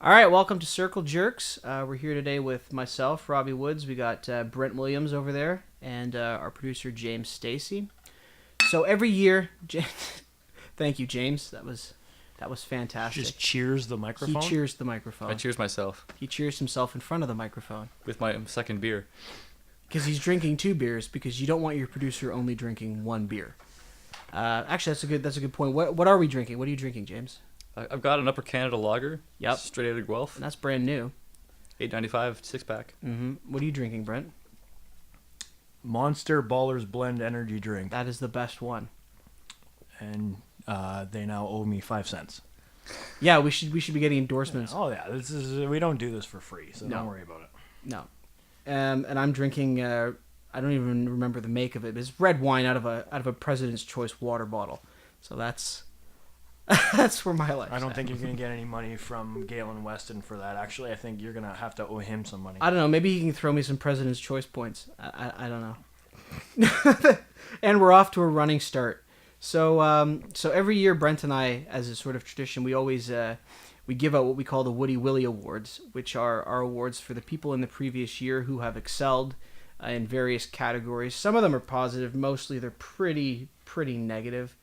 All right, welcome to Circle Jerks. We're here today with myself, Robbie Woods. We got Brent Williams over there, and our producer, James Stacey. So every year, thank you, James. That was fantastic. Just cheers the microphone? He cheers the microphone. I cheers myself. He cheers himself in front of the microphone. With my second beer. Because he's drinking 2 beers, because you don't want your producer only drinking 1 beer. Actually, that's a good point. What are we drinking? What are you drinking, James? I've got an Upper Canada Lager. Yep. Straight out of Guelph. And that's brand new. $8.95 6-pack. Mm-hmm. What are you drinking, Brent? Monster Ballers Blend energy drink. That is the best one. And they now owe me 5 cents. Yeah, we should be getting endorsements. Oh yeah, we don't do this for free, so No. don't worry about it. No. And I'm drinking. I don't even remember the make of it. It's red wine out of a President's Choice water bottle. So that's where my life. I don't think you're gonna get any money from Galen Weston for that. Actually, I think you're gonna have to owe him some money. I don't know. Maybe he can throw me some President's Choice points. I don't know. And we're off to a running start. So every year, Brent and I, as a sort of tradition, we always we give out what we call the Woody Willie Awards, which are our awards for the people in the previous year who have excelled in various categories. Some of them are positive. Mostly they're pretty negative.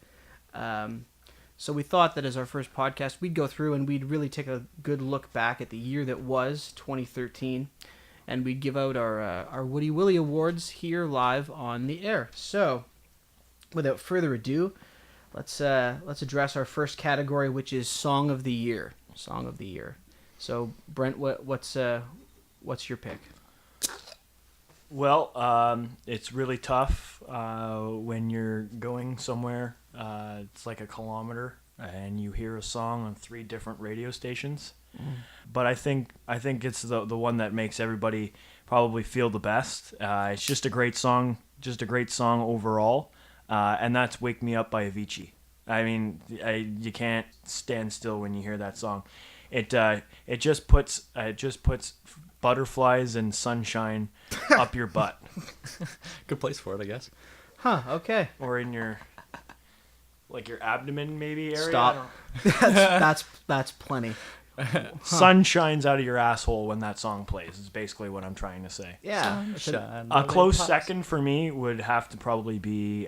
So we thought that as our first podcast, we'd go through and we'd really take a good look back at the year that was 2013, and we'd give out our Woody Willie Awards here live on the air. So, without further ado, let's address our first category, which is Song of the Year. Song of the Year. So, Brent, what's your pick? Well, it's really tough when you're going somewhere. It's like a kilometer, and you hear a song on 3 different radio stations. But I think it's the one that makes everybody probably feel the best. It's just a great song overall, and that's "Wake Me Up" by Avicii. I mean, you can't stand still when you hear that song. It just puts butterflies and sunshine up your butt. Good place for it, I guess. Huh? Okay. Or in your abdomen maybe area. Stop. That's plenty. Sun shines out of your asshole when that song plays. Is basically what I'm trying to say. Yeah. A close second for me would have to probably be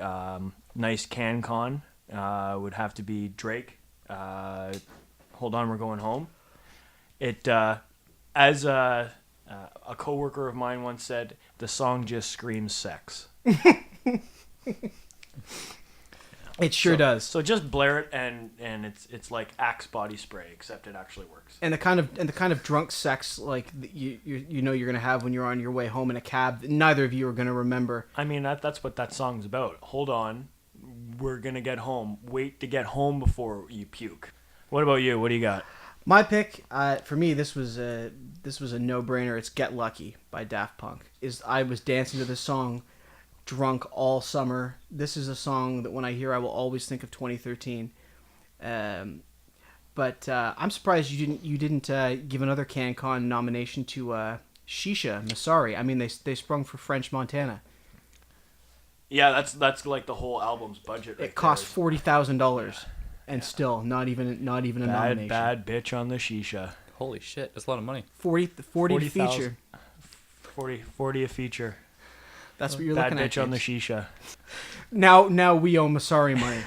"Nice Can Con." Would have to be Drake. "Hold On, We're Going Home." It as a coworker of mine once said, the song just screams sex. It sure does. So just blare it, and it's like Axe body spray, except it actually works. And the kind of drunk sex like you know you're gonna have when you're on your way home in a cab. Neither of you are gonna remember. I mean that's what that song's about. Hold on, we're gonna get home. Wait to get home before you puke. What about you? What do you got? My pick, for me, this was a no-brainer. It's "Get Lucky" by Daft Punk. I was dancing to this song drunk all summer. This is a song that when I hear, I will always think of 2013. But I'm surprised you didn't give another CanCon nomination to Shisha Masari. I mean, they sprung for French Montana. Yeah, that's like the whole album's budget. It cost $40,000, and still not even a nomination. Bad bitch on the shisha. Holy shit, that's a lot of money. 40 to feature. 40 a feature. That's what you're Bad looking at. Bad bitch on the shisha. Now we owe Masari money.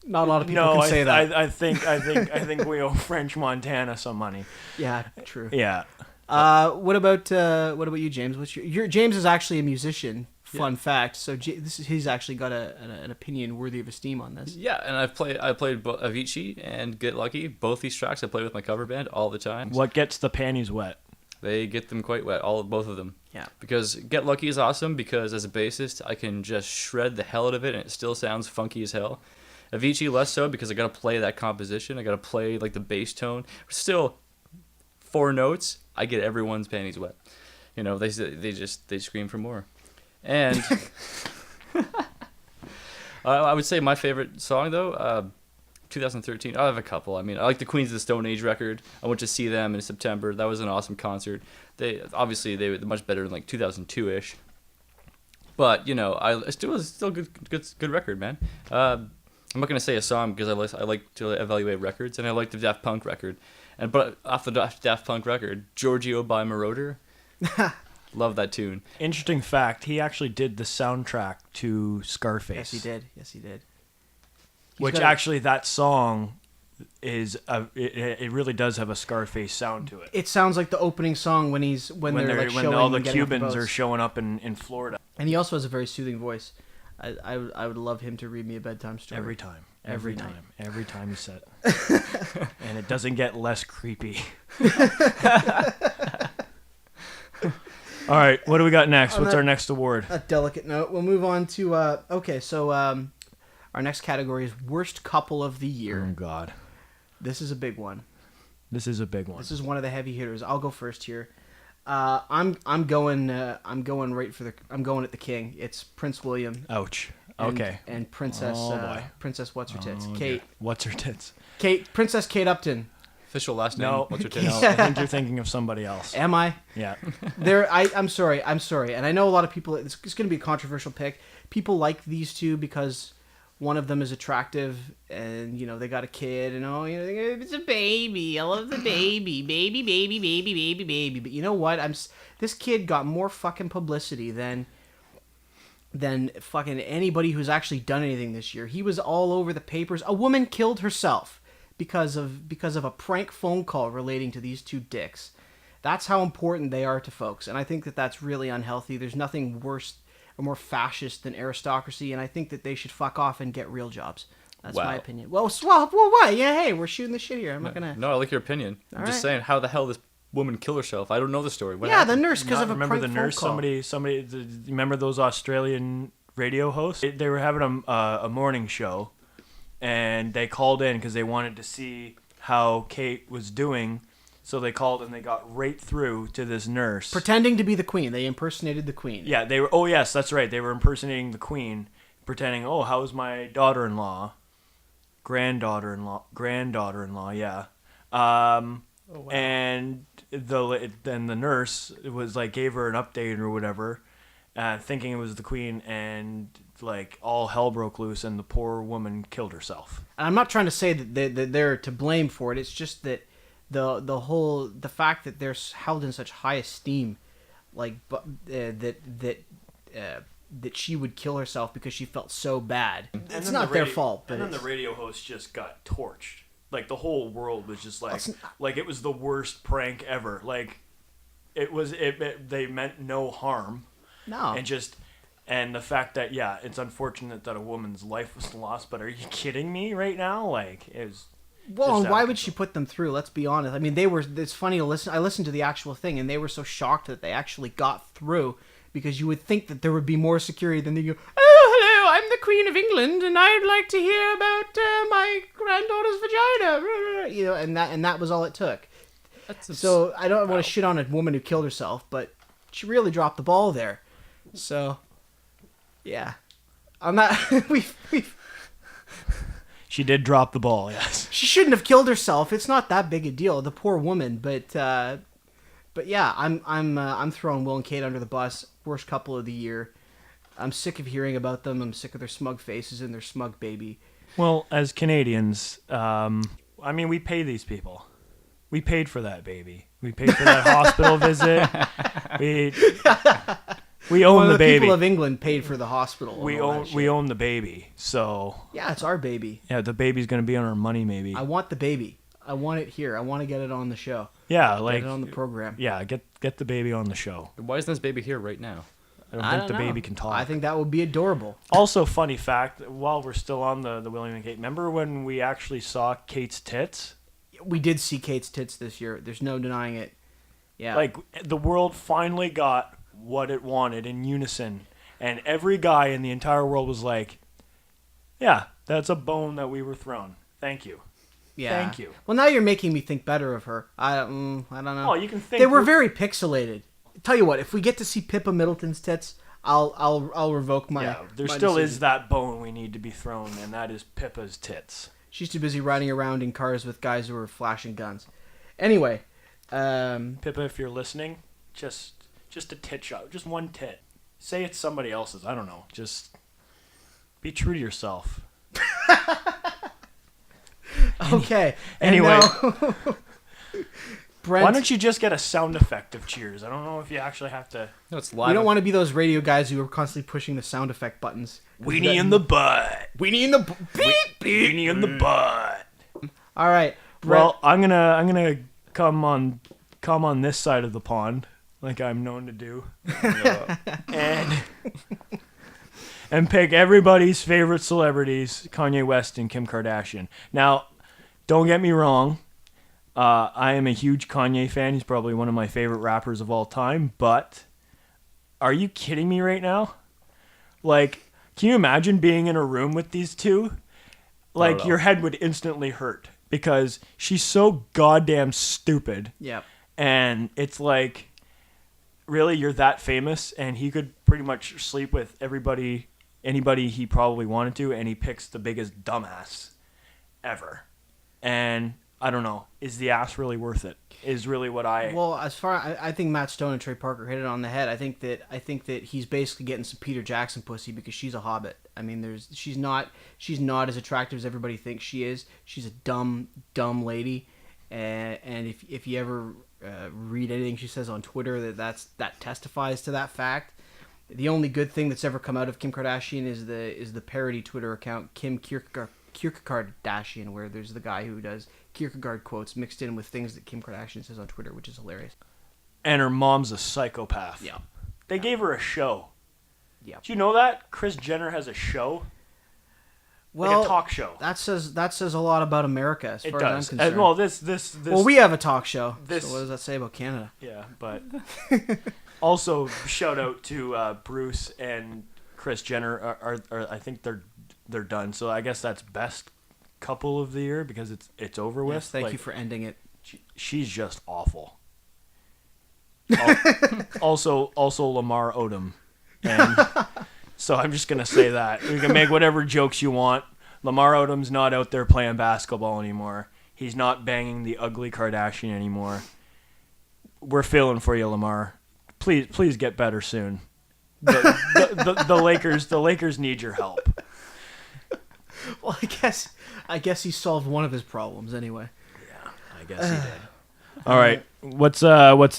Not a lot of people can say that. I think we owe French Montana some money. Yeah, true. Yeah. What about you, James? What's your James is actually a musician. Fun fact. So he's actually got an opinion worthy of esteem on this. Yeah, and I played Avicii and Get Lucky. Both these tracks I play with my cover band all the time. What gets the panties wet? They get them quite wet, both of them. Yeah. Because Get Lucky is awesome because as a bassist, I can just shred the hell out of it and it still sounds funky as hell. Avicii less so because I got to play that composition. I got to play like the bass tone. Still, 4 notes, I get everyone's panties wet. You know, they scream for more. And I would say my favorite song though, 2013. I have a couple. I mean, I like the Queens of the Stone Age record. I went to see them in September. That was an awesome concert. They're much better than like 2002-ish. But I still good record, man. I'm not gonna say a song because I like to evaluate records, and I like the Daft Punk record, but off the Daft Punk record, Giorgio by Marauder. Love that tune. Interesting fact: he actually did the soundtrack to Scarface. Yes, he did. Which actually, that song is it really does have a Scarface sound to it. It sounds like the opening song when all the Cubans are showing up in Florida. And he also has a very soothing voice. I would love him to read me a bedtime story every time he said it. And it doesn't get less creepy. All right, what do we got next? What's our next award? A delicate note. We'll move on to our next category is worst couple of the year. Oh God, this is a big one. This is one of the heavy hitters. I'll go first here. I'm going at the king. It's Prince William. Ouch. Okay. And Princess what's her tits? Kate. What's her tits? Princess Kate Upton. Official last name. No. What's her tits? No, I think you're thinking of somebody else. Am I? Yeah. I'm sorry. And I know a lot of people, it's going to be a controversial pick. People like these two because one of them is attractive and, they got a kid and, it's a baby. I love the baby. Baby. But you know what? This kid got more fucking publicity than fucking anybody who's actually done anything this year. He was all over the papers. A woman killed herself because of a prank phone call relating to these two dicks. That's how important they are to folks, and I think that that's really unhealthy. There's nothing worse or more fascist than aristocracy, and I think that they should fuck off and get real jobs. That's my opinion. Well, why? Yeah, hey, we're shooting the shit here. I'm not gonna. No, I like your opinion. I'm just saying, how the hell this woman kill herself? I don't know the story. What yeah, happened? the nurse because of a remember prank the nurse. phone call. Somebody. Remember those Australian radio hosts? They were having a morning show, and they called in because they wanted to see how Kate was doing. So they called and they got right through to this nurse. Pretending to be the queen. They impersonated the queen. Yeah, they were. Oh yes, that's right. They were impersonating the queen, pretending. Oh, how's my daughter-in-law, granddaughter-in-law? Yeah. Oh, wow. And then the nurse was gave her an update or whatever, thinking it was the queen, and all hell broke loose, and the poor woman killed herself. And I'm not trying to say that they're to blame for it. It's just that the fact that they're held in such high esteem, that she would kill herself because she felt so bad. It's not their fault. But then the radio host just got torched. The whole world was just it was the worst prank ever. They meant no harm. No. And the fact that it's unfortunate that a woman's life was lost. But are you kidding me right now? It was. Well, and why would she put them through? Let's be honest. I mean, it's funny to listen. I listened to the actual thing, and they were so shocked that they actually got through, because you would think that there would be more security than they go, oh, hello, I'm the Queen of England, and I'd like to hear about my granddaughter's vagina. And that was all it took. So I don't want to shit on a woman who killed herself, but she really dropped the ball there. So, yeah. On that, we've She did drop the ball, yes. She shouldn't have killed herself. It's not that big a deal. The poor woman, but yeah, I'm throwing Will and Kate under the bus. Worst couple of the year. I'm sick of hearing about them. I'm sick of their smug faces and their smug baby. Well, as Canadians, we pay these people. We paid for that baby. We paid for that hospital visit. We own the baby. People of England paid for the hospital. We own the baby. So yeah, it's our baby. Yeah, the baby's gonna be on our money. Maybe. I want the baby. I want it here. I want to get it on the show. Yeah, get it on the program. Yeah, get the baby on the show. Why isn't this baby here right now? I don't think the baby can talk. I think that would be adorable. Also, funny fact, while we're still on the William and Kate, remember when we actually saw Kate's tits? We did see Kate's tits this year. There's no denying it. Yeah. The world finally got what it wanted in unison, and every guy in the entire world was like, yeah, that's a bone that we were thrown. Thank you. Yeah. Thank you. Well, now you're making me think better of her. I don't know. Oh, you can think they were very pixelated. Tell you what, if we get to see Pippa Middleton's tits, I'll revoke my. Yeah, there my still decision. is that bone we need to be thrown, and that is Pippa's tits. She's too busy riding around in cars with guys who are flashing guns. Anyway, Pippa, if you're listening, just a tit shot, just one tit. say it's somebody else's. I don't know. Just be true to yourself. Okay. Anyway. Brent, Why don't you just get a sound effect of cheers? I don't know if you actually have to. No, it's we live. don't want to be those radio guys who are constantly pushing the sound effect buttons. Weenie in the butt. Weenie in the beep, beep. Weenie in the butt. All right. Brent, Well, I'm gonna come on this side of the pond, like I'm known to do, and pick everybody's favorite celebrities, Kanye West and Kim Kardashian. Now, don't get me wrong. I am a huge Kanye fan. He's probably one of my favorite rappers of all time. But are you kidding me right now? Like, can you imagine being in a room with these two? Like, your head would instantly hurt because she's so goddamn stupid. Yep. And it's like, really, you're that famous, and he could pretty much sleep with anybody he probably wanted to, and he picks the biggest dumbass ever. And I don't know. Is the ass really worth it? Is really what I... Well, I think Matt Stone and Trey Parker hit it on the head. I think that he's basically getting some Peter Jackson pussy because she's a hobbit. I mean, she's not as attractive as everybody thinks she is. She's a dumb lady, and if you ever read anything she says on Twitter, that testifies to that fact. The only good thing that's ever come out of Kim Kardashian is the parody Twitter account Kim Kierkegaard-dashian, where there's the guy who does Kierkegaard quotes mixed in with things that Kim Kardashian says on Twitter, which is hilarious. And her mom's a psychopath. Yeah. They gave her a show. Yeah. Do you know that? Kris Jenner has a show? Well, like a talk show. That says a lot about America as far as I'm concerned. Well, this. Well, we have a talk show. This, so what does that say about Canada? Yeah, but also shout out to Bruce and Kris Jenner. Are I think they're done. So I guess that's best couple of the year because it's over with. Yes, thank you for ending it. She's just awful. Also Lamar Odom. And so I'm just going to say that. You can make whatever jokes you want. Lamar Odom's not out there playing basketball anymore. He's not banging the ugly Kardashian anymore. We're feeling for you, Lamar. Please get better soon. The Lakers need your help. Well, I guess he solved one of his problems anyway. Yeah, I guess he did. All right, what's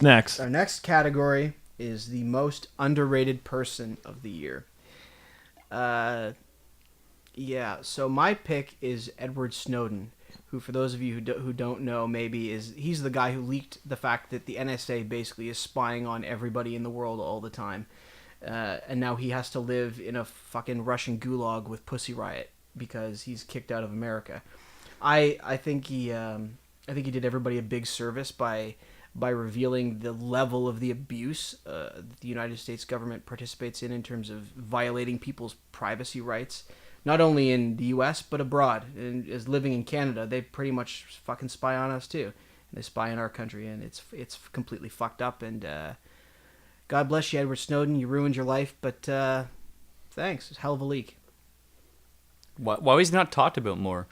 next? Our next category is the most underrated person of the year. Yeah, so my pick is Edward Snowden, who, for those of you who don't know, he's the guy who leaked the fact that the NSA basically is spying on everybody in the world all the time, and now he has to live in a fucking Russian gulag with Pussy Riot because he's kicked out of America. I think he did everybody a big service by revealing the level of the abuse the United States government participates in terms of violating people's privacy rights, not only in the U.S. but abroad. And as living in Canada, they pretty much fucking spy on us too. They spy in our country, and it's completely fucked up. And God bless you, Edward Snowden. You ruined your life, but thanks. It's a hell of a leak. Why was he not talked about more?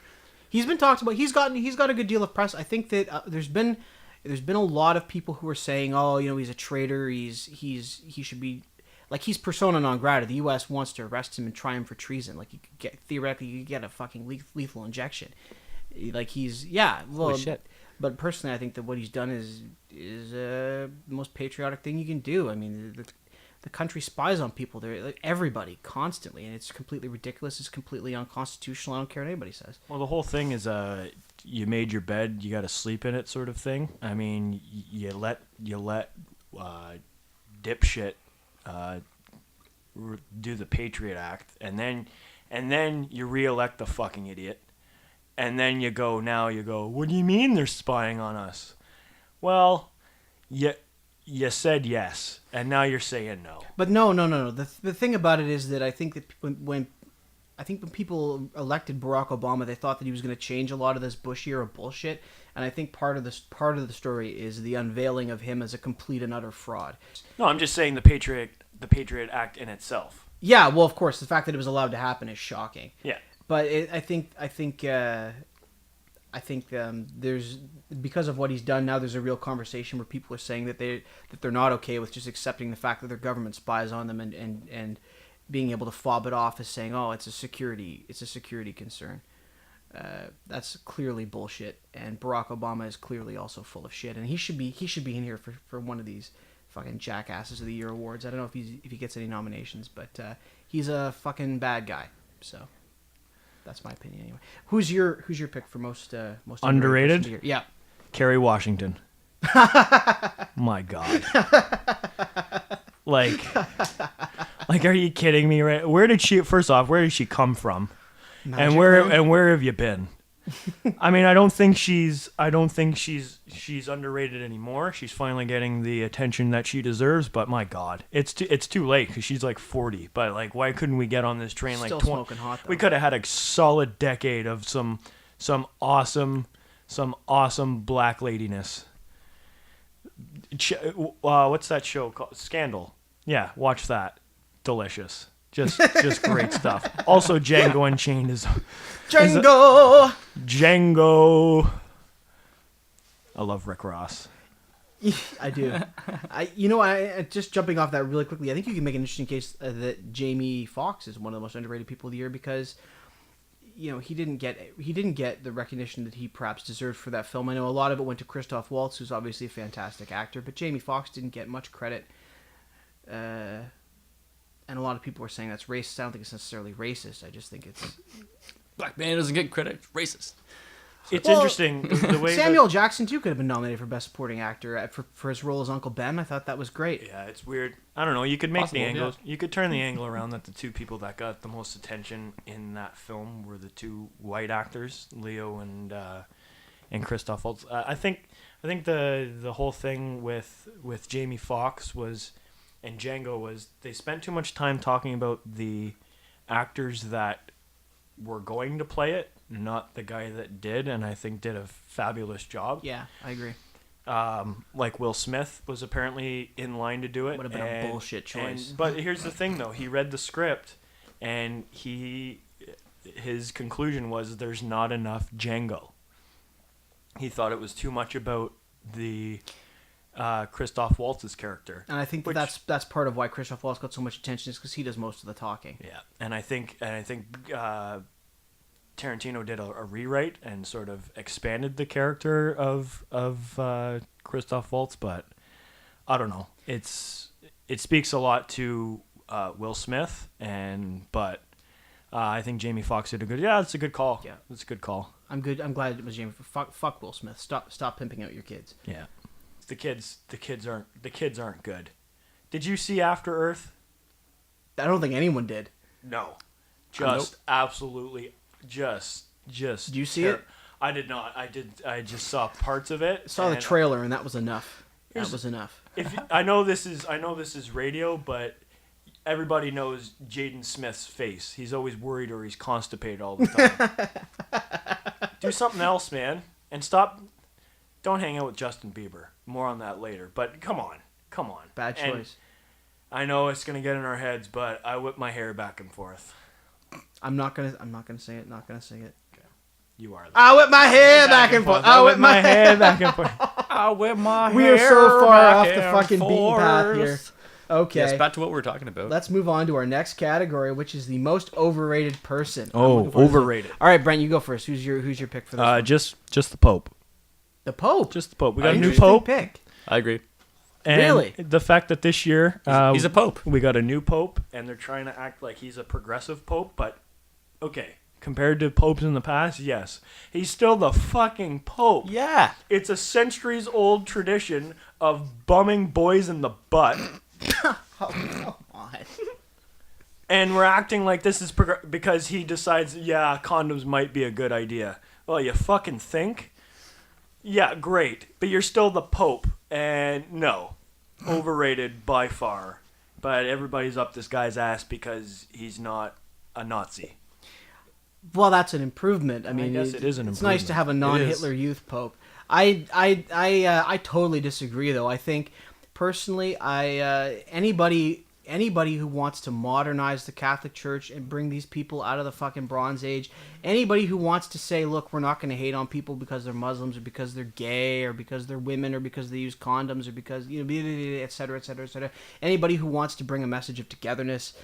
He's been talked about. He's got a good deal of press. I think that there's been a lot of people who are saying, oh, he's a traitor. He should be, like, he's persona non grata. The U.S. wants to arrest him and try him for treason. Like, theoretically you could get a fucking lethal injection. Like, Holy shit. But personally, I think that what he's done is the most patriotic thing you can do. I mean, the country spies on people. They're like, everybody constantly, and it's completely ridiculous. It's completely unconstitutional. I don't care what anybody says. Well, the whole thing is you made your bed, you got to sleep in it, sort of thing. I mean, you let dipshit do the Patriot Act, and then you reelect the fucking idiot, and then you go, what do you mean they're spying on us? Well, you said yes, and now you're saying no. But no. The thing about it is that I think that when people elected Barack Obama, they thought that he was going to change a lot of this Bush era bullshit, and I think part of the story is the unveiling of him as a complete and utter fraud. No, I'm just saying the Patriot Act in itself. Yeah, well, of course, the fact that it was allowed to happen is shocking. Yeah, but I think I think there's, because of what he's done now, there's a real conversation where people are saying that they're not okay with just accepting the fact that their government spies on them and being able to fob it off as saying, oh, it's a security concern. That's clearly bullshit, and Barack Obama is clearly also full of shit, and he should be in here for one of these fucking Jackasses of the Year awards. I don't know if he gets any nominations, but he's a fucking bad guy. So that's my opinion anyway. Who's your pick for most Underrated? person of the year? Yeah. Kerry Washington. My God. Like, are you kidding me? Right? Where did she come from? Magic And where have you been? I mean, I don't think she's underrated anymore. She's finally getting the attention that she deserves, but my God, it's too late because she's like 40. But like, why couldn't we get on this train like Still 20? smoking hot, though. We could have had a solid decade of some awesome black ladiness. What's that show called? Scandal. Yeah, watch that. Delicious. Just great stuff. Also, Django Unchained is Django. I love Rick Ross. I do. I just jumping off that really quickly. I think you can make an interesting case that Jamie Foxx is one of the most underrated people of the year because, he didn't get the recognition that he perhaps deserved for that film. I know a lot of it went to Christoph Waltz, who's obviously a fantastic actor, but Jamie Foxx didn't get much credit. And a lot of people are saying that's racist. I don't think it's necessarily racist. I just think it's... Black man doesn't get credit. Racist. It's interesting the way Samuel Jackson too could have been nominated for Best Supporting Actor for his role as Uncle Ben. I thought that was great. Yeah, it's weird. I don't know. You could make Possible, the angle. yeah. You could turn the angle around that the two people that got the most attention in that film were the two white actors, Leo and Christoph Waltz. I think the whole thing with Jamie Foxx and Django was they spent too much time talking about the actors that were going to play it, not the guy that did, and I think did a fabulous job. Yeah, I agree. Like Will Smith was apparently in line to do it. Would have been a bullshit choice. But here's the thing, though. He read the script, and his conclusion was there's not enough Django. He thought it was too much about the Christoph Waltz's character. And I think that's part of why Christoph Waltz got so much attention is because he does most of the talking. Yeah, and I think Tarantino did a rewrite and sort of expanded the character of Christoph Waltz, but I don't know. It speaks a lot to Will Smith, but I think Jamie Foxx did a good. Yeah, it's a good call. Yeah, it's a good call. I'm good. I'm glad it was Jamie. Fuck Will Smith. Stop pimping out your kids. Yeah, the kids aren't good. Did you see After Earth? I don't think anyone did. No, Nope. Absolutely. Just. Did you see it? I did not. I just saw parts of it. Saw the trailer, and that was enough. That was enough. I know this is radio, but everybody knows Jaden Smith's face. He's always worried or he's constipated all the time. Do something else, man, and stop. Don't hang out with Justin Bieber. More on that later. But come on. Bad choice. And I know it's gonna get in our heads, but I whip my hair back and forth. I'm not gonna say it. Not gonna say it. Okay. You are. I whip my hair back and forth. I whip my hair back and forth. I whip my hair. We are so far back off the and fucking beaten path forth. here. Okay. Yes, back to what we were talking about. Let's move on to our next category, which is the most overrated person. Oh, overrated. All right, Brent, you go first. Who's your pick for this one? Just the Pope. The Pope. Just the Pope. We got a new Interesting Pope. pick. I agree. And Really? the fact that this year He's a pope. We got a new Pope, and they're trying to act like he's a progressive Pope, but okay, compared to popes in the past, yes, he's still the fucking Pope. Yeah. It's a centuries-old tradition of bumming boys in the butt. Oh, come on. And we're acting like this is because he decides, yeah, condoms might be a good idea. Well, you fucking think? Yeah, great. But you're still the Pope. And no, overrated by far. But everybody's up this guy's ass because he's not a Nazi. Well, that's an improvement. I mean, guess it is an It's nice to have a non-Hitler youth Pope. I totally disagree, though. I think, personally, anybody anybody who wants to modernize the Catholic Church and bring these people out of the fucking Bronze Age, anybody who wants to say, look, we're not going to hate on people because they're Muslims or because they're gay or because they're women or because they use condoms or because, et cetera, et cetera, et cetera. Anybody who wants to bring a message of togetherness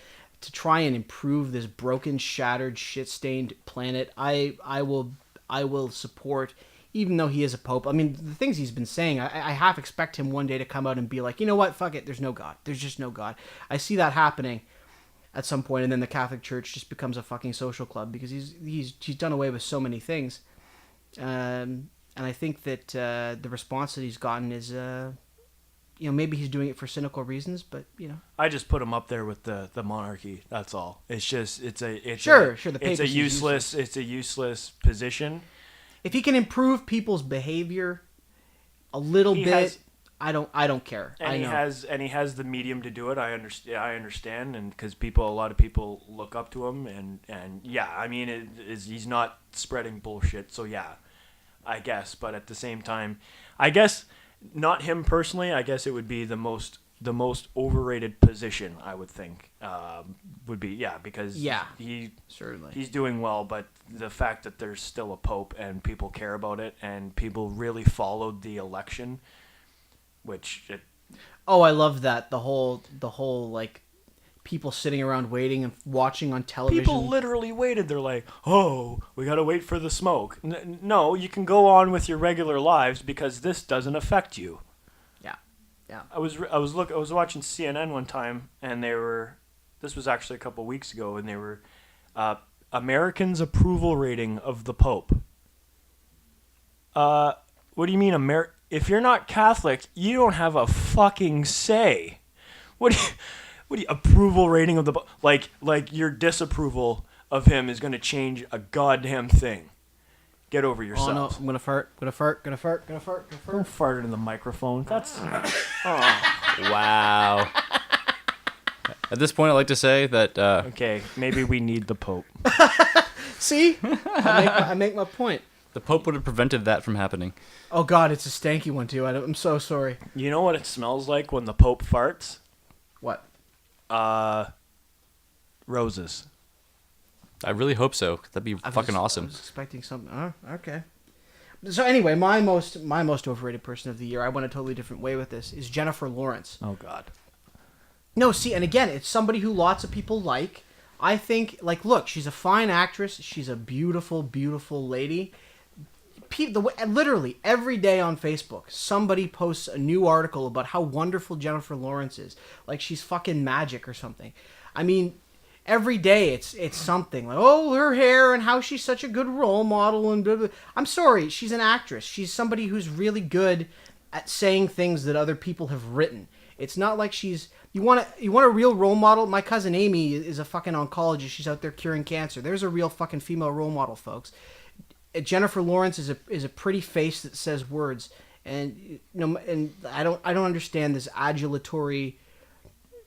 to try and improve this broken, shattered, shit-stained planet, I will support. Even though he is a pope, I mean, the things he's been saying, I half expect him one day to come out and be like, you know what, fuck it, there's no God. There's just no God. I see that happening at some point, and then the Catholic Church just becomes a fucking social club because he's done away with so many things. And I think that the response that he's gotten is, maybe he's doing it for cynical reasons, but, I just put him up there with the monarchy. That's all. It's just, it's a useless position. If he can improve people's behavior a little bit, I don't care. And he has the medium to do it. I understand, and because a lot of people look up to him, and yeah, I mean, he's not spreading bullshit. So yeah, I guess. But at the same time, I guess not him personally. I guess it would be the most overrated position, I would think, would be, because he's doing well, but the fact that there's still a pope and people care about it and people really followed the election, I love that, the whole like people sitting around waiting and watching on television. People literally waited. They're like, oh, we gotta wait for the smoke. No, you can go on with your regular lives because this doesn't affect you. Yeah. I was watching CNN one time, and this was actually a couple weeks ago, and they were Americans' approval rating of the Pope. What do you mean if you're not Catholic, you don't have a fucking say. What do you approval rating of the Pope? Like your disapproval of him is going to change a goddamn thing. Get over yourself. Oh no, I'm gonna fart. Don't fart into the microphone. That's... Wow. At this point, I'd like to say that... Okay, maybe we need the Pope. See? I make my point. The Pope would have prevented that from happening. Oh God, it's a stanky one too. I'm so sorry. You know what it smells like when the Pope farts? What? Roses. I really hope so. That'd be fucking awesome. I was expecting something. Oh, okay. So anyway, my most overrated person of the year, I went a totally different way with this, is Jennifer Lawrence. Oh God. No, see, and again, it's somebody who lots of people like. I think, look, she's a fine actress. She's a beautiful, beautiful lady. Literally every day on Facebook, somebody posts a new article about how wonderful Jennifer Lawrence is. Like she's fucking magic or something. I mean, every day it's something like, oh, her hair and how she's such a good role model and blah, blah. I'm sorry, she's an actress. She's somebody who's really good at saying things that other people have written. It's not like she's... You want a real role model? My cousin Amy is a fucking oncologist. She's out there curing cancer. There's a real fucking female role model, folks. Jennifer Lawrence is a pretty face that says words, and I don't understand this adulatory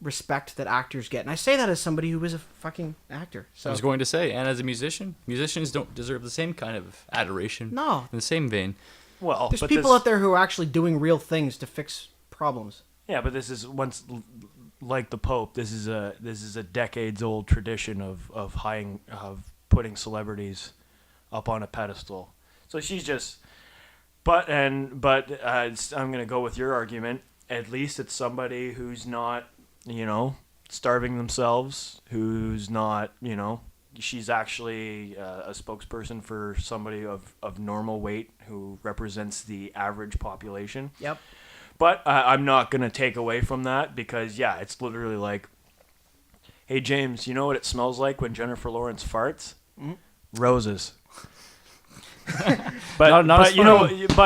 respect that actors get. And I say that as somebody who is a fucking actor. So I was going to say, and as a musician, musicians don't deserve the same kind of adoration. No. In the same vein. Well, there's people out there who are actually doing real things to fix problems. Yeah, but this is like the Pope. This is a decades-old tradition of putting celebrities up on a pedestal. So she's just, but I'm gonna go with your argument. At least it's somebody who's not, starving themselves. Who's not, she's actually a spokesperson for somebody of normal weight who represents the average population. Yep. But I'm not going to take away from that because, yeah, it's literally like, hey, James, you know what it smells like when Jennifer Lawrence farts? Mm-hmm. Roses. but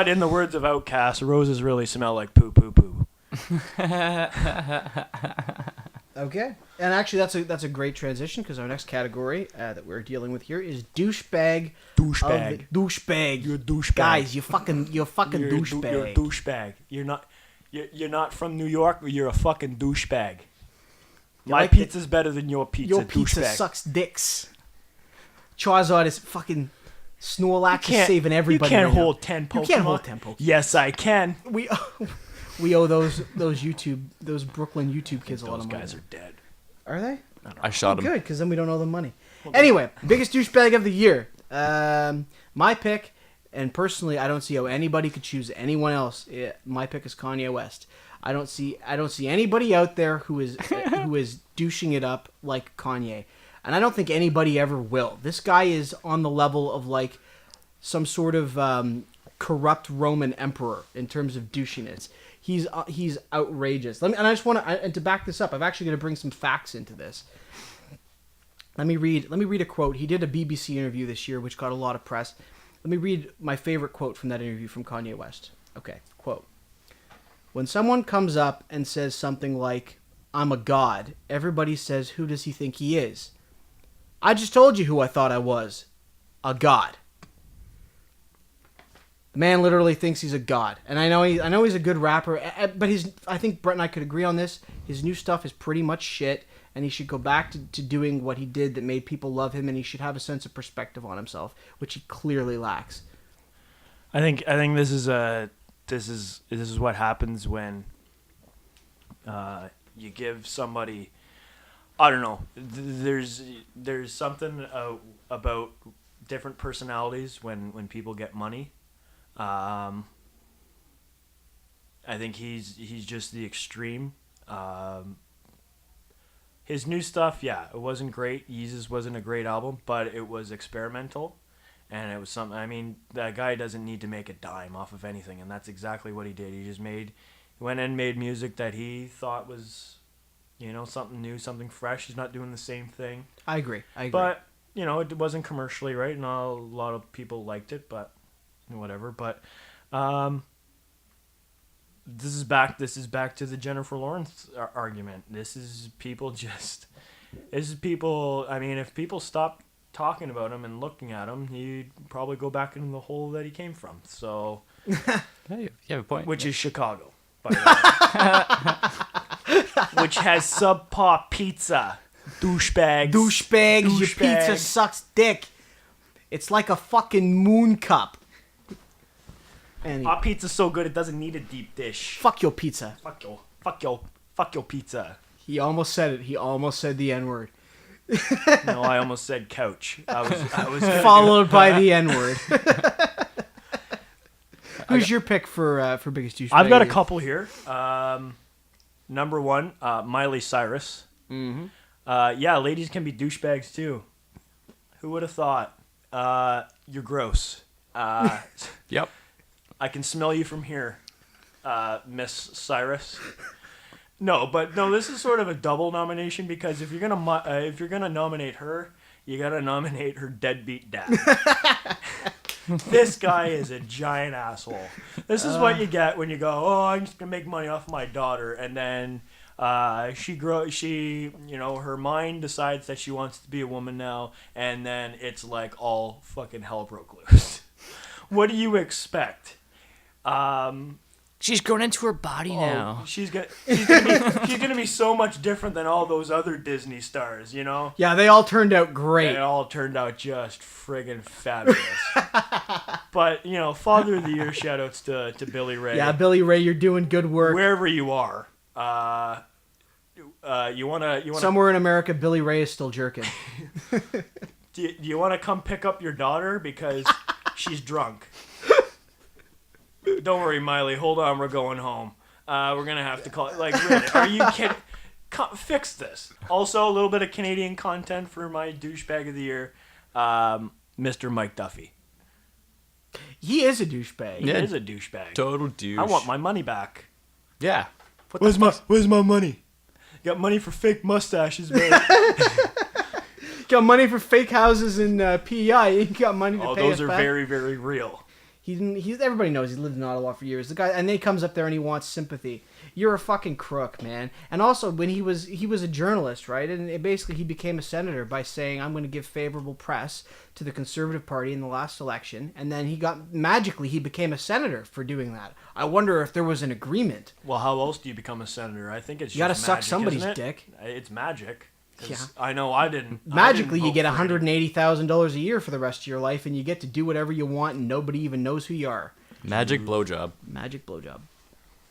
in the words of Outkast, roses really smell like poo, poo, poo. Okay. And actually, that's a great transition because our next category that we're dealing with here is douchebag. Douchebag. Douchebag. You're a douchebag. Guys, you're a fucking douchebag. You're a douchebag. You're not from New York, but you're a fucking douchebag. My pizza's better than your pizza, Your pizza douchebag. sucks dicks. Charizard is fucking Snorlax is saving everybody. You can't right hold now. 10 Pokemon. You can't hold 10 Pokemon. Yes, I can. We owe those Brooklyn YouTube kids a lot of money. Those guys are dead. Are they? I shot him. Good, because then we don't owe them money. Anyway, biggest douchebag of the year. My pick, and personally, I don't see how anybody could choose anyone else. My pick is Kanye West. I don't see anybody out there who is douching it up like Kanye, and I don't think anybody ever will. This guy is on the level of like some sort of corrupt Roman emperor in terms of douchiness. He's outrageous. And to back this up, I'm actually going to bring some facts into this. Let me read a quote. He did a BBC interview this year, which got a lot of press. Let me read my favorite quote from that interview from Kanye West. Okay, quote. When someone comes up and says something like, "I'm a god," everybody says, "Who does he think he is?" I just told you who I thought I was. A god. The man literally thinks he's a god. And I know he's a good rapper, but I think Brent and I could agree on this. His new stuff is pretty much shit, and he should go back to doing what he did that made people love him, and he should have a sense of perspective on himself, which he clearly lacks. I think this is what happens when you give somebody, I don't know, there's something about different personalities when people get money. I think he's just the extreme. His new stuff, yeah, it wasn't great. Yeezus wasn't a great album, but it was experimental, and it was something. I mean, that guy doesn't need to make a dime off of anything, and that's exactly what he did. He went and made music that he thought was, something new, something fresh. He's not doing the same thing. I agree. But it wasn't commercially right, and a lot of people liked it, but whatever. But this is back to the Jennifer Lawrence argument. This is people. I mean, if people stopped talking about him and looking at him, he'd probably go back into the hole that he came from. So, Hey, you have a point. which is Chicago, by the way. Which has subpar pizza. Douchebags. Your pizza sucks dick. It's like a fucking moon cup. Anyway. Our pizza's so good it doesn't need a deep dish. Fuck your pizza. Fuck your pizza. He almost said it. He almost said the N-word. No, I almost said couch. I was Followed by the N-word. Who's your pick for biggest douchebag? I've got a couple here. Number one, Miley Cyrus. Mm-hmm. Yeah, ladies can be douchebags too. Who would have thought? You're gross. Yep. I can smell you from here, Miss Cyrus. No, this is sort of a double nomination because if you're gonna nominate her, you gotta nominate her deadbeat dad. This guy is a giant asshole. This is what you get when you go, "Oh, I'm just gonna make money off my daughter," and then her mind decides that she wants to be a woman now, and then it's like all fucking hell broke loose. What do you expect? She's grown into her body now. She's gonna be so much different than all those other Disney stars, Yeah, they all turned out great. They all turned out just friggin' fabulous. But Father of the Year, shoutouts to Billy Ray. Yeah, Billy Ray, you're doing good work. Wherever you are, you wanna somewhere in America, Billy Ray is still jerking. do you want to come pick up your daughter because she's drunk? Don't worry, Miley. Hold on, we're going home. We're gonna have to call. Like, really? Are you kidding? Fix this. Also, a little bit of Canadian content for my douchebag of the year, Mr. Mike Duffy. He is a douchebag. He is a douchebag. Total douche. I want my money back. Yeah. Where's my money? Got money for fake mustaches, man. Got money for fake houses in PEI. You got money to pay us back. Those are very, very real. Everybody knows he's lived in Ottawa for years. The guy, and then he comes up there and he wants sympathy. You're a fucking crook, man. And also, when he was a journalist, right? And he became a senator by saying, "I'm going to give favorable press to the Conservative Party in the last election." And then he became a senator for doing that. I wonder if there was an agreement. Well, how else do you become a senator? I think it's you got to just suck magic, somebody's isn't it? dick. It's magic. Yeah. I know I didn't. Magically, you get $180,000 a year for the rest of your life, and you get to do whatever you want, and nobody even knows who you are. Magic blowjob. Magic blowjob.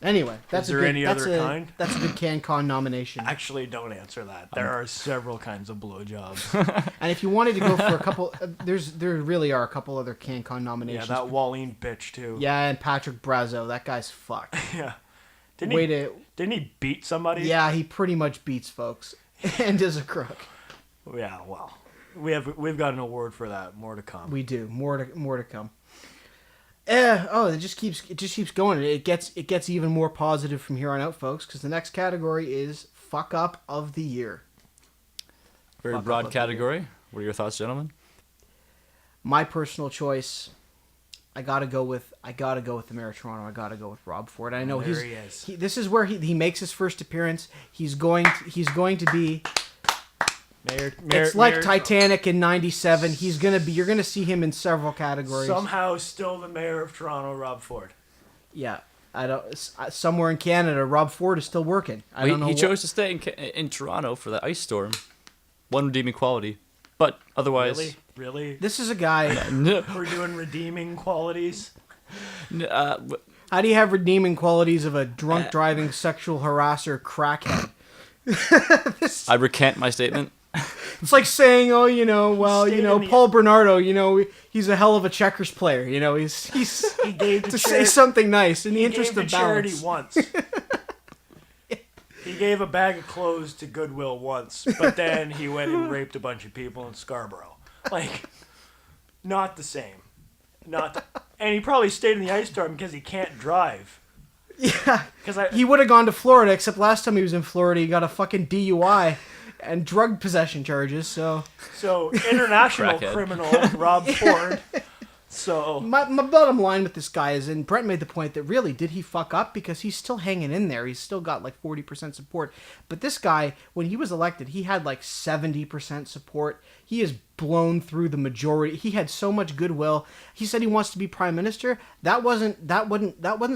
Anyway, that's Is there any other kind? That's a good CanCon nomination. Actually, don't answer that. There are several kinds of blowjobs. And if you wanted to go for a couple, there really are a couple other CanCon Yeah, nominations. that Wallene bitch too. Yeah, and Patrick Brazo, that guy's fucked. Yeah. Didn't he beat somebody? Yeah, he pretty much beats folks, and is a crook. Yeah. Well, we've got an award for that. More to come. We do more to come. It just keeps going. It gets even more positive from here on out, folks, because the next category is fuck up of the year. Very Fuck up broad of category. What are your thoughts, gentlemen? My personal choice, I gotta go with the Mayor of Toronto. I gotta go with Rob Ford. I know There he is. this is where he makes his first appearance. He's going to be. It's like Titanic in '97. You're gonna see him in several categories. Somehow, still the mayor of Toronto, Rob Ford. Yeah, somewhere in Canada, Rob Ford is still working. I don't know. He chose to stay in Toronto for the ice storm. One redeeming quality, but otherwise, Really? This is a guy. We're doing redeeming qualities. How do you have redeeming qualities of a drunk driving sexual harasser crackhead? I recant my statement. It's like saying, Paul Bernardo, he's a hell of a checkers player. He gave to say something nice in the interest of charity balance. once. He gave a bag of clothes to Goodwill once, but then he went and raped a bunch of people in Scarborough. Like, not the same. And he probably stayed in the ice storm because he can't drive. Yeah, he would have gone to Florida, except last time he was in Florida, he got a fucking DUI and drug possession charges. So international criminal Rob Ford. So my bottom line with this guy is, and Brent made the point that really, did he fuck up? Because he's still hanging in there. He's still got like 40% support. But this guy, when he was elected, he had like 70% support. He has blown through the majority. He had so much goodwill. He said he wants to be prime minister. That wasn't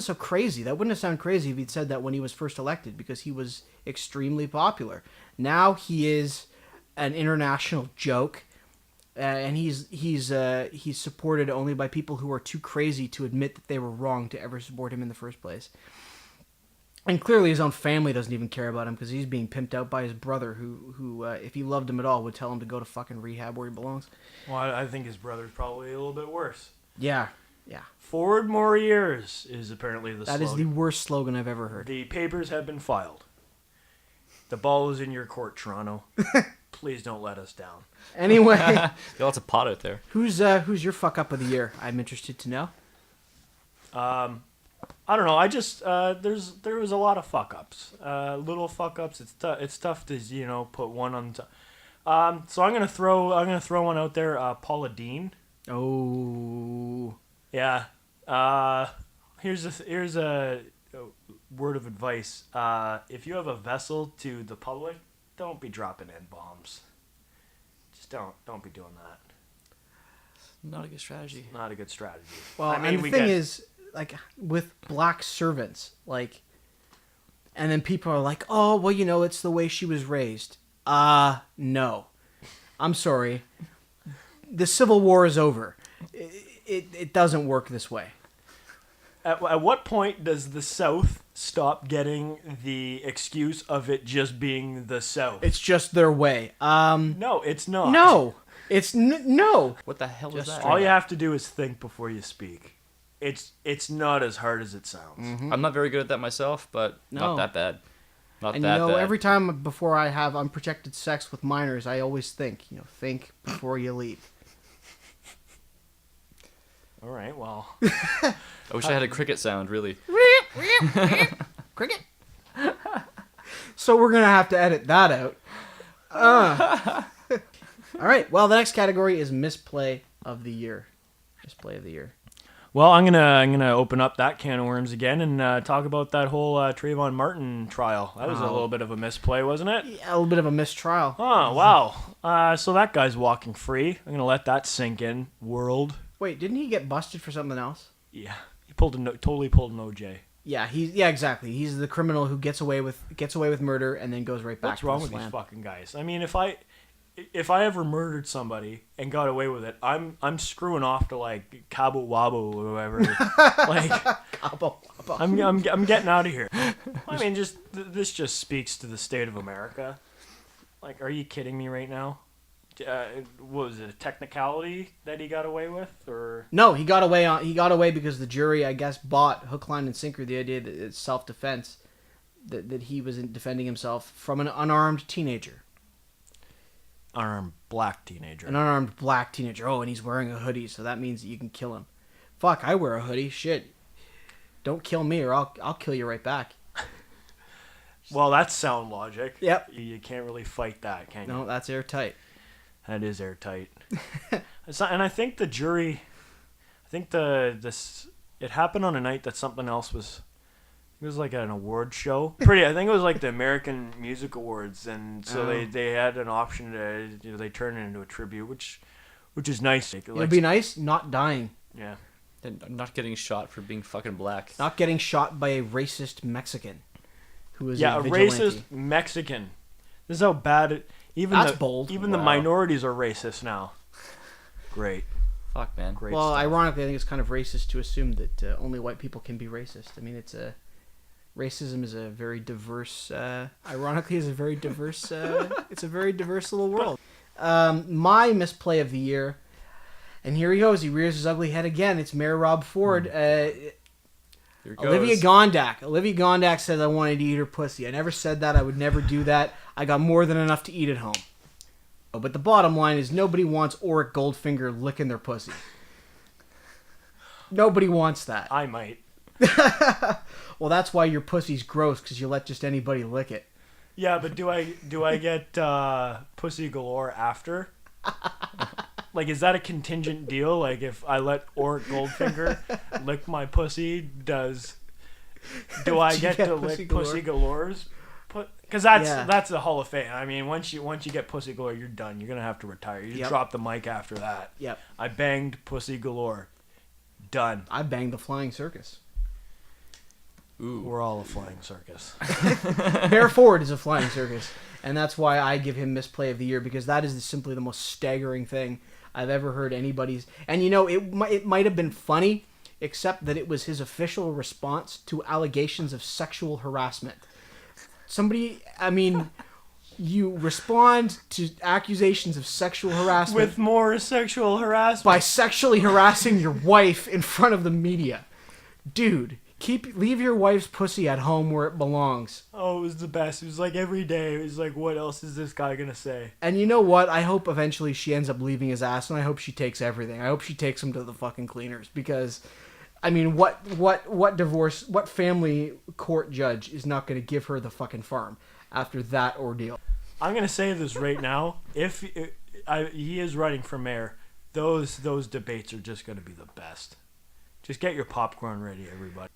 so crazy. That wouldn't have sounded crazy if he'd said that when he was first elected, because he was extremely popular. Now he is an international joke. And he's supported only by people who are too crazy to admit that they were wrong to ever support him in the first place. And clearly his own family doesn't even care about him, because he's being pimped out by his brother, who if he loved him at all, would tell him to go to fucking rehab where he belongs. Well, I think his brother's probably a little bit worse. Yeah. Forward more years is apparently the slogan. That is the worst slogan I've ever heard. The papers have been filed. The ball is in your court, Toronto. Please don't let us down. Anyway, got lots of pot out there. who's your fuck up of the year? I'm interested to know. I don't know. I just there was a lot of fuck ups. Little fuck ups. It's tough to put one on. So I'm gonna throw one out there. Paula Deen. Oh. Yeah. Here's a word of advice. If you have a vessel to the public, don't be dropping in bombs. Just don't be doing that. Not a good strategy. Not a good strategy. Well, and the thing is, like, with black servants, like, and then people are like, oh, well, it's the way she was raised. No. I'm sorry. The Civil War is over. It doesn't work this way. At what point does the South stop getting the excuse of it just being the South? It's just their way. No, it's not. No. It's no. What the hell is that? All you have to do is think before you speak. It's not as hard as it sounds. Mm-hmm. I'm not very good at that myself, but No. not that bad. Not And that bad. every time before I have unprotected sex with minors, I always think think before you leave. All right, well. I wish I had a cricket sound, really. Cricket. So we're gonna have to edit that out. All right. Well, the next category is misplay of the year. Misplay of the year. Well, I'm gonna open up that can of worms again and talk about that whole Trayvon Martin trial. That was a little bit of a misplay, wasn't it? Yeah, a little bit of a mistrial. Oh, wow. So that guy's walking free. I'm gonna let that sink in. World. Wait, didn't he get busted for something else? Yeah, he totally pulled an OJ. Yeah, exactly. He's the criminal who gets away with murder and then goes right back. What's wrong with these fucking guys? I mean, if I ever murdered somebody and got away with it, I'm screwing off to like Cabo Wabo or whatever. Like Cabo Wabo. I'm getting out of here. I mean, just this just speaks to the state of America. Like, are you kidding me right now? What was it, a technicality that he got away with, or No, he got away because the jury, I guess, bought hook, line, and sinker the idea that it's self-defense, that he was defending himself from an unarmed teenager. unarmed black teenager? An unarmed black teenager. Oh, and he's wearing a hoodie, so that means that you can kill him. Fuck, I wear a hoodie. Shit. Don't kill me or I'll kill you right back. Well, that's sound logic. Yep. You can't really fight that, can you? No, that's airtight. That is airtight. And I think the jury, it happened on a night that something else was. It was like an award show. I think it was like the American Music Awards, and so they had an option to they turn it into a tribute, which is nice. It'd be nice not dying. Yeah. And not getting shot for being fucking black. Not getting shot by a racist Mexican who is a vigilante. racist Mexican. This is how bad it. That's bold. Even the minorities are racist now. Great. Fuck, man. Great Well, stuff. ironically, I think it's kind of racist to assume that only white people can be racist. I mean, racism is a very diverse. Ironically, is a very diverse. It's a very diverse little world. My misplay of the year, and here he goes. He rears his ugly head again. It's Mayor Rob Ford. Here it goes. Olivia Gondak. Olivia Gondak said I wanted to eat her pussy. I never said that. I would never do that. I got more than enough to eat at home. But the bottom line is nobody wants Auric Goldfinger licking their pussy. Nobody wants that. I might. Well, that's why your pussy's gross, because you let just anybody lick it. Yeah, but do I get pussy galore after? Like, is that a contingent deal? Like, if I let Auric Goldfinger lick my pussy, do I get to lick pussy galores? Because that's the Hall of Fame. I mean, once you get pussy galore, you're done. You're gonna have to retire. You drop the mic after that. Yep. I banged pussy galore. Done. I banged the flying circus. Ooh. We're all a flying circus. Mayor Ford is a flying circus, and that's why I give him misplay of the year, because that is simply the most staggering thing I've ever heard anybody's. And it might have been funny, except that it was his official response to allegations of sexual harassment. You respond to accusations of sexual harassment With more sexual harassment. by sexually harassing your wife in front of the media. Dude, leave your wife's pussy at home where it belongs. Oh, it was the best. It was like every day. It was like, what else is this guy gonna say? And you know what? I hope eventually she ends up leaving his ass, and I hope she takes everything. I hope she takes him to the fucking cleaners, because, I mean, what family court judge is not going to give her the fucking farm after that ordeal? I'm gonna say this right now. If he is running for mayor, those debates are just gonna be the best. Just get your popcorn ready, everybody.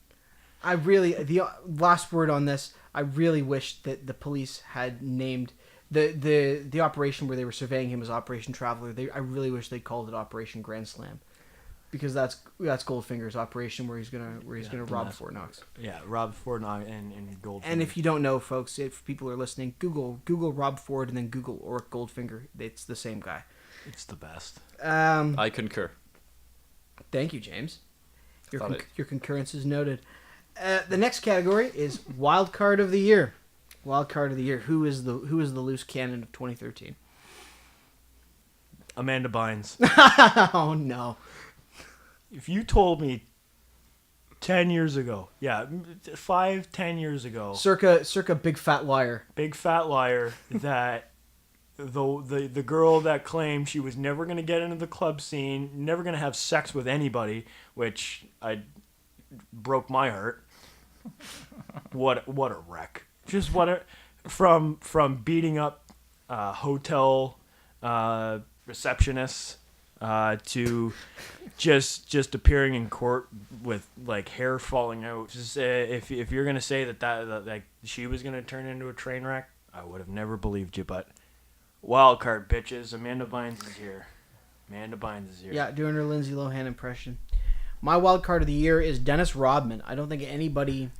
The last word on this, I really wish that the police had named the operation where they were surveying him as Operation Traveler. I really wish they called it Operation Grand Slam, because that's Goldfinger's operation where he's gonna rob Fort Knox. Yeah, Rob Ford and Goldfinger. And if you don't know, folks, if people are listening, Google Rob Ford and then Google Auric Goldfinger. It's the same guy. It's the best. I concur. Thank you, James. Your concurrence is noted. The next category is Wild Card of the Year. Wild Card of the Year. Who is the loose cannon of 2013? Amanda Bynes. Oh no. If you told me 10 years ago, 10 years ago, circa Big Fat Liar, that the girl that claimed she was never going to get into the club scene, never going to have sex with anybody, which broke my heart. What a wreck. Just from beating up hotel receptionists to just appearing in court with like hair falling out. Just if you're gonna say that she was gonna turn into a train wreck, I would have never believed you. But wild card, bitches. Amanda Bynes is here. Yeah, doing her Lindsay Lohan impression. My wild card of the year is Dennis Rodman. I don't think anybody.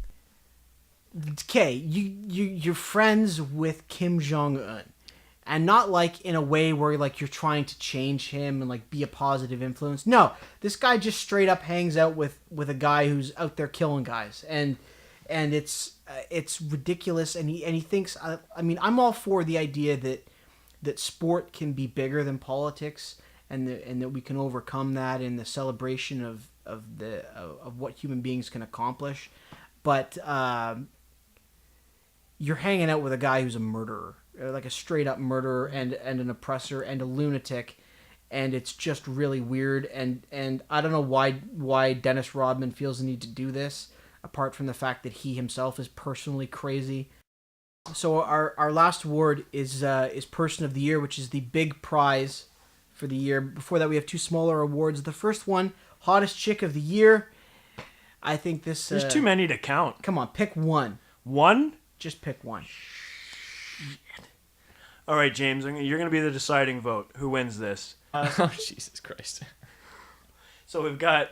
Okay, you're friends with Kim Jong-un, And not like in a way where like you're trying to change him and like be a positive influence. No, this guy just straight up hangs out with a guy who's out there killing guys, and it's ridiculous. And he thinks. I mean, I'm all for the idea that sport can be bigger than politics, and that we can overcome that in the celebration of what human beings can accomplish. But you're hanging out with a guy who's a murderer. Like a straight up murderer and an oppressor and a lunatic, and it's just really weird. And I don't know why Dennis Rodman feels the need to do this, apart from the fact that he himself is personally crazy. So our last award is Person of the Year, which is the big prize for the year. Before that, we have two smaller awards. The first one, Hottest Chick of the Year. I think this. There's too many to count. Come on, pick one. One? Just pick one. All right, James, you're going to be the deciding vote. Who wins this? Oh, Jesus Christ. So we've got,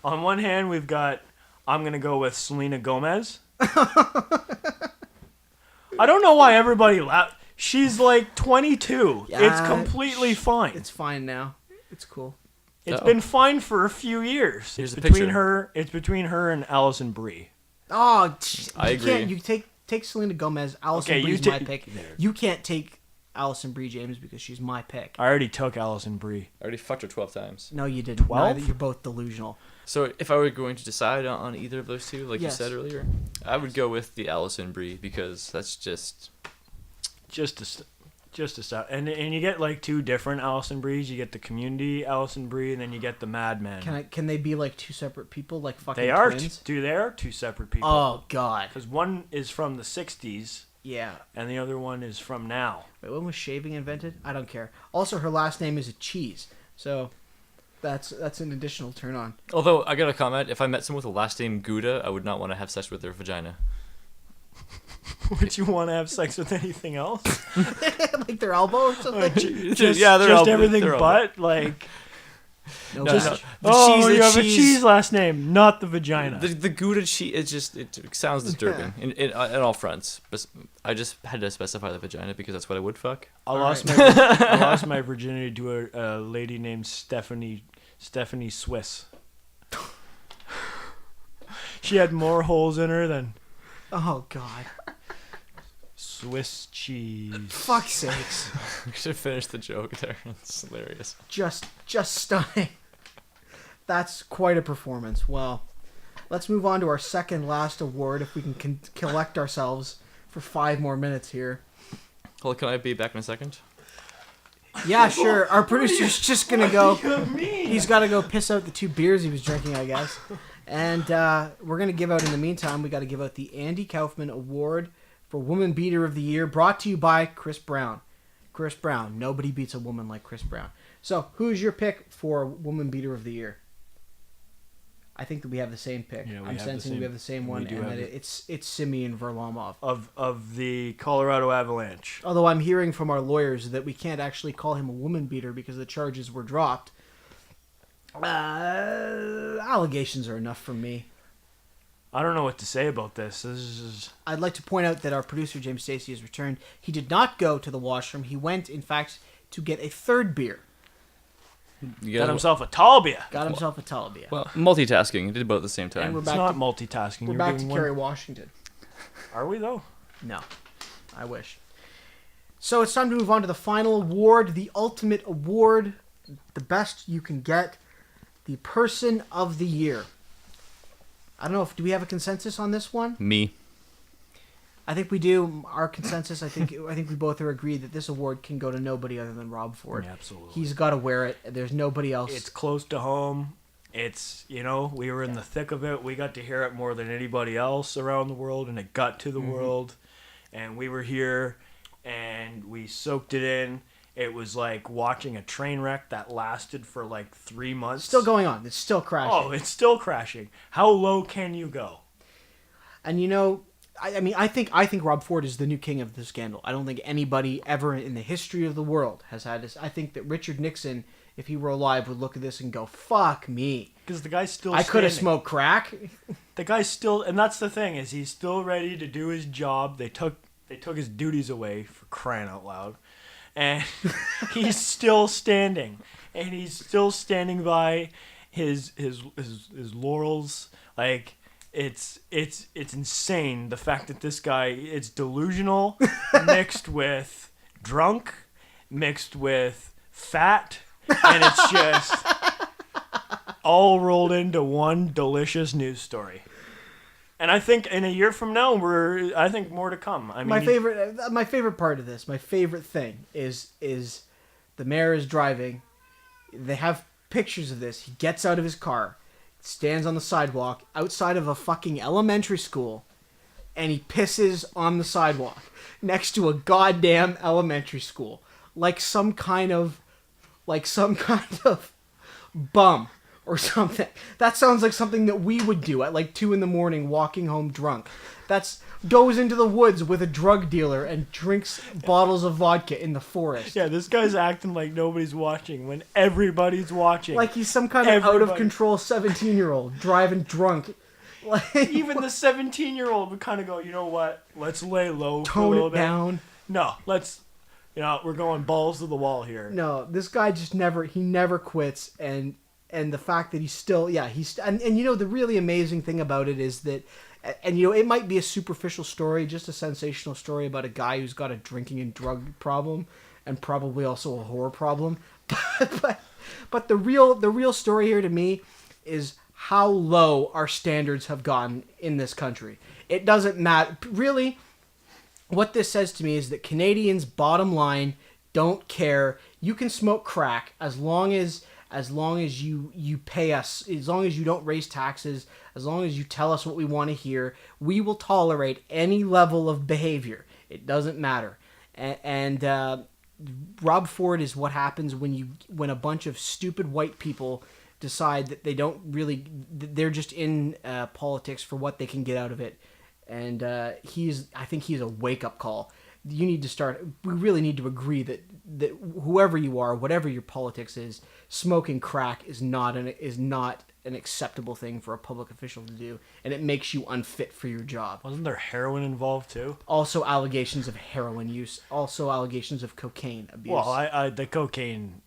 on one hand, I'm going to go with Selena Gomez. I don't know why everybody laughed. She's like 22. Yeah, it's completely fine. It's fine now. It's cool. It's been fine for a few years. Here's It's a between picture. her. It's between her and Allison Brie. Oh, I you agree. can't. You take Selena Gomez. Allison Okay, Brie's you my ta- pick. There. You can't take Allison Brie, James, because she's my pick. I already took Allison Brie. I already fucked her 12 times. No, you didn't. 12? Neither. You're both delusional. So if I were going to decide on either of those two, like Yes. you said earlier, I would go with the Allison Brie because that's just... Just a stop. And you get like two different Allison Bries. You get the community Allison Brie, and then you get the Madman. Can they be like two separate people, like fucking They are twins? they are two separate people. Oh God. Because one is from the 60s, Yeah. and the other one is from now. Wait, when was shaving invented? I don't care. Also, her last name is a cheese, so that's an additional turn on. Although, I gotta comment, if I met someone with the last name Gouda, I would not want to have sex with their vagina. Would you want to have sex with anything else? Like their elbow or something. Just Yeah, they're just all- everything they're all- but like. No, No, just- no. Oh, cheese- you have a cheese- cheese last name, not the vagina. The Gouda cheese, it sounds disturbing in all fronts. But I just had to specify the vagina because that's what I would fuck. I lost my virginity to a lady named Stephanie Swiss. She had more holes in her than Oh God. Swiss cheese. Fuck's sakes. We should finish the joke there. It's hilarious. Just stunning. That's quite a performance. Well, let's move on to our second last award if we can collect ourselves for 5 more minutes here. Well, can I be back in a second? Yeah, sure. Our producer's just gonna go. He's got to go piss out the 2 beers he was drinking, I guess. And we're gonna give out in the meantime. We got to give out the Andy Kaufman Award for Woman Beater of the Year, brought to you by Chris Brown. Chris Brown. Nobody beats a woman like Chris Brown. So, who's your pick for Woman Beater of the Year? I think that we have the same pick. Yeah, we I'm have the sensing same- we have the same we one, do and have that it's Simeon Varlamov. Of the Colorado Avalanche. Although I'm hearing from our lawyers that we can't actually call him a woman beater because the charges were dropped. Allegations are enough from me. I don't know what to say about this. This is I'd like to point out that our producer, James Stacey, has returned. He did not go to the washroom. He went, in fact, to get a 3rd beer. You got guys- himself a tall beer. Got himself a tall beer. Well, multitasking. He did both at the same And time. we're It's back not to, multitasking. we're You're back to doing one- Kerry Washington. Are we though? No. I wish. So it's time to move on to the final award, the ultimate award, the best you can get, the Person of the Year. I don't know do we have a consensus on this one? Me. I think we do. Our consensus, I think we both are agreed that this award can go to nobody other than Rob Ford. Yeah, absolutely. He's got to wear it. There's nobody else. It's close to home. It's, we were in the thick of it. We got to hear it more than anybody else around the world, and it got to the world. And we were here, and we soaked it in. It was like watching a train wreck that lasted for like 3 months. still going on. It's still crashing. Oh, it's still crashing. How low can you go? And I think Rob Ford is the new king of the scandal. I don't think anybody ever in the history of the world has had this. I think that Richard Nixon, if he were alive, would look at this and go, "Fuck me." Because the guy's still I could have standing. smoked crack. The guy's still, and that's the thing, is he's still ready to do his job. They took his duties away, for crying out loud. and he's still standing, and he's still standing by his laurels. Like, it's insane, the fact that this guy, it's delusional mixed with drunk mixed with fat, and it's just all rolled into one delicious news story. And I think in a year from now, I think more to come. I mean, my favorite part of this, my favorite thing is the mayor is driving. They have pictures of this. He gets out of his car, stands on the sidewalk outside of a fucking elementary school, and he pisses on the sidewalk next to a goddamn elementary school, like some kind of bum or something. That sounds like something that we would do at like 2 a.m. walking home drunk. Goes into the woods with a drug dealer and drinks bottles of vodka in the forest. Yeah, this guy's acting like nobody's watching when everybody's watching. Like he's some kind of out of control 17-year-old driving drunk. Like, even the 17-year-old would kind of go, you know what? Let's lay low for a little bit. Tone it down. No, we're going balls to the wall here. No, this guy just never quits, and the fact that he's still, and you know, the really amazing thing about it is that, and you know, it might be a superficial story, just a sensational story about a guy who's got a drinking and drug problem, and probably also a horror problem, but the real story here to me is how low our standards have gone in this country. It doesn't matter, really. What this says to me is that Canadians, bottom line, don't care. You can smoke crack as long as you pay us, as long as you don't raise taxes, as long as you tell us what we want to hear. We will tolerate any level of behavior. It doesn't matter. And Rob Ford is what happens when a bunch of stupid white people decide that they're just in politics for what they can get out of it. And I think he's a wake-up call. We really need to agree that whoever you are, whatever your politics is, smoking crack is not an acceptable thing for a public official to do, and it makes you unfit for your job. Wasn't there heroin involved too? Also allegations of heroin use, also allegations of cocaine abuse. Well, the cocaine...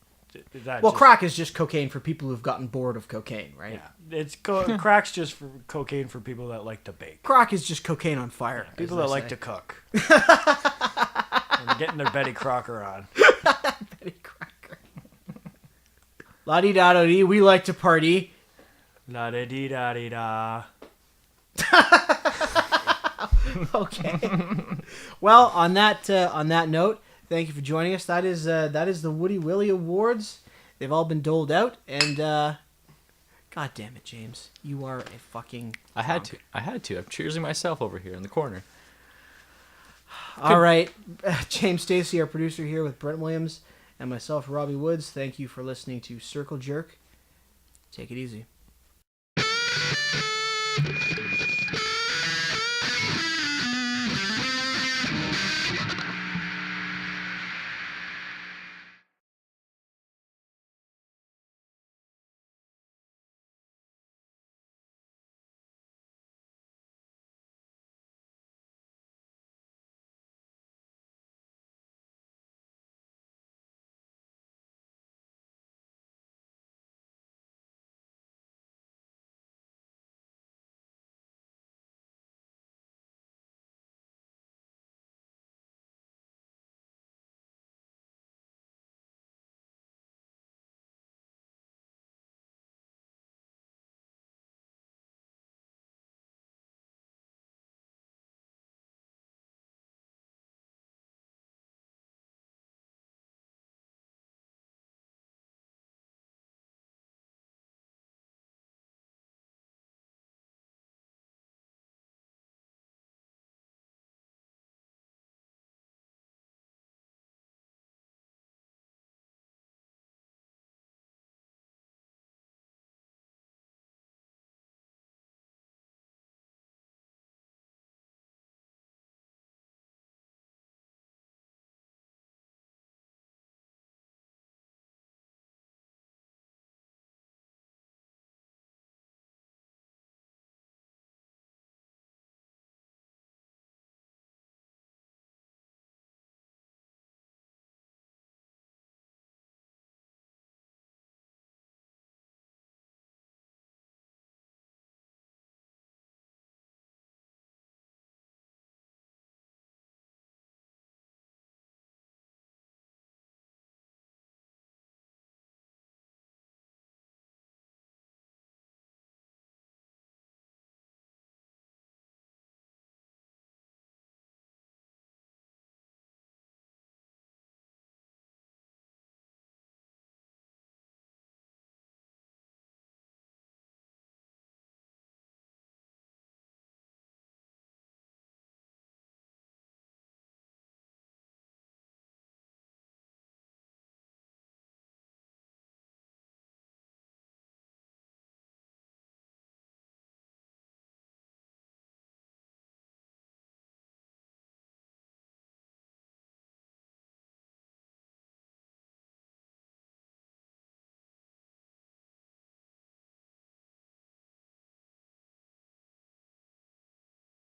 crack is just cocaine for people who've gotten bored of cocaine, right? Yeah, it's crack's just for cocaine for people that like to bake. Crack is just cocaine on fire. People that like to cook. And getting their Betty Crocker on. Betty Crocker. La-dee-da-da-dee, we like to party. La-da-dee-da-dee-da. Okay. Well, on that note, thank you for joining us. That is the Woody Willie Awards. They've all been doled out, and God damn it, James, you are a fucking. I had to. I'm cheersing myself over here in the corner. All right, James Stacey, our producer, here with Brent Williams and myself, Robbie Woods. Thank you for listening to Circle Jerk. Take it easy.